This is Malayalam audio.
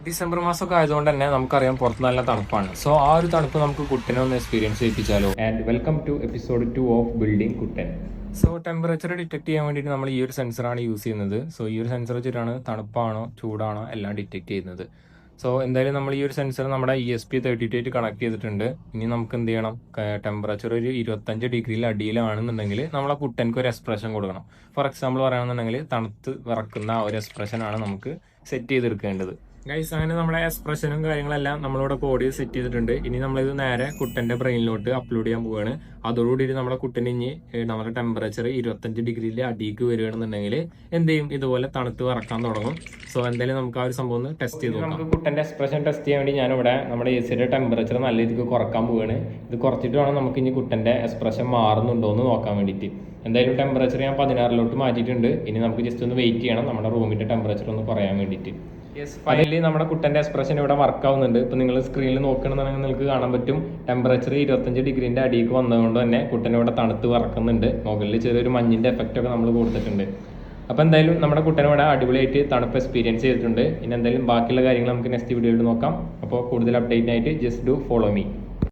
ഡിസംബർ മാസമൊക്കെ ആയതുകൊണ്ട് തന്നെ നമുക്കറിയാം പുറത്ത് നല്ല തണുപ്പാണ്. സോ ആ ഒരു തണുപ്പ് നമുക്ക് കുട്ടനെ ഒന്ന് എക്സ്പീരിയൻസ് ചെയ്യിപ്പിച്ചാലോ. And welcome to episode 2 of building Kuttan. So temperature detect ചെയ്യാൻ വേണ്ടിയിട്ട് നമ്മൾ ഈ ഒരു സെൻസറാണ് യൂസ് ചെയ്യുന്നത്. സോ ഈ ഒരു സെൻസർ വെച്ചിട്ടാണ് തണുപ്പാണോ ചൂടാണോ എല്ലാം ഡിറ്റക്ട് ചെയ്യുന്നത്. സോ എന്തായാലും നമ്മൾ ഈ ഒരു സെൻസർ നമ്മുടെ ESP32 കണക്ട് ചെയ്തിട്ടുണ്ട്. ഇനി നമുക്ക് എന്ത് ചെയ്യണം, ടെമ്പറേച്ചർ ഒരു 25 ഡിഗ്രിയിൽ അടിയിലാണെന്നുണ്ടെങ്കിൽ നമ്മളെ കുട്ടൻക്ക് ഒരു എക്സ്പ്രഷൻ കൊടുക്കണം. ഫോർ എക്സാമ്പിൾ പറയുകയാണെന്നുണ്ടെങ്കിൽ തണുത്ത് വിറക്കുന്ന ആ ഒരു എക്സ്പ്രഷനാണ് നമുക്ക് സെറ്റ് ചെയ്തെടുക്കേണ്ടത്. ഗൈസ്, അങ്ങനെ നമ്മുടെ എക്സ്പ്രഷനും കാര്യങ്ങളെല്ലാം നമ്മളിവിടെ കോഡ് ചെയ്ത് സെറ്റ് ചെയ്തിട്ടുണ്ട്. ഇനി നമ്മളിത് നേരെ കുട്ടന്റെ ബ്രെയിനിലോട്ട് അപ്ലോഡ് ചെയ്യാൻ പോവുകയാണ്. അതോടുകൂടി നമ്മുടെ കുട്ടന് ഇനി നമ്മുടെ ടെമ്പറേച്ചർ 25 ഡിഗ്രിയിൽ അടിയിലേക്ക് വരികയാണെന്നുണ്ടെങ്കിൽ എന്ത് ചെയ്യും, ഇതുപോലെ തണുത്ത് വറക്കാൻ തുടങ്ങും. സോ എന്തായാലും നമുക്ക് ആ ഒരു സംഭവം ഒന്ന് ടെസ്റ്റ് ചെയ്ത് നമുക്ക് കുട്ടന്റെ എക്സ്പ്രഷൻ ടെസ്റ്റ് ചെയ്യാൻ വേണ്ടി ഞാനിവിടെ നമ്മുടെ AC ടെമ്പറേച്ചർ നല്ല രീതിക്ക് കുറക്കാൻ പോവുകയാണ്. ഇത് കുറച്ചിട്ട് വേണം നമുക്ക് ഇനി കുട്ടന്റെ എക്സ്പ്രഷൻ മാറുന്നുണ്ടോ എന്ന് നോക്കാൻ വേണ്ടിയിട്ട്. എന്തായാലും ടെമ്പറേച്ചർ ഞാൻ 16 മാറ്റിയിട്ടുണ്ട്. ഇനി നമുക്ക് ജസ്റ്റ് ഒന്ന് വെയിറ്റ് ചെയ്യണം നമ്മുടെ റൂമിന്റെ ടെമ്പറേച്ചർ ഒന്ന് കുറയാൻ വേണ്ടിയിട്ട്. ഫൈനലി നമ്മുടെ കുട്ടന്റെ എക്സ്പ്രഷൻ ഇവിടെ വർക്ക് ആവുന്നുണ്ട്. ഇപ്പൊ നിങ്ങൾ സ്ക്രീനിൽ നോക്കണമെന്നുണ്ടെങ്കിൽ നിങ്ങൾക്ക് കാണാൻ പറ്റും ടെമ്പറേച്ചർ 25 ഡിഗ്രിന്റെ അടിയിലേക്ക് വന്നതുകൊണ്ട് തന്നെ കുട്ടൻ ഇവിടെ തണുത്ത് വറക്കുന്നുണ്ട്. മുകളിൽ ചെറിയൊരു മഞ്ഞിന്റെ എഫക്റ്റ് ഒക്കെ നമ്മൾ കൊടുത്തിട്ടുണ്ട്. അപ്പോൾ എന്തായാലും നമ്മുടെ കുട്ടൻ ഇവിടെ അടിപൊളിയായിട്ട് തണുപ്പ് എക്സ്പീരിയൻസ് ചെയ്തിട്ടുണ്ട്. ഇനി എന്തായാലും ബാക്കിയുള്ള കാര്യങ്ങൾ നമുക്ക് നെക്സ്റ്റ് വീഡിയോയിൽ നോക്കാം. അപ്പോൾ കൂടുതൽ അപ്ഡേറ്റിനായിട്ട് ജസ്റ്റ് ഡു ഫോളോ മീ.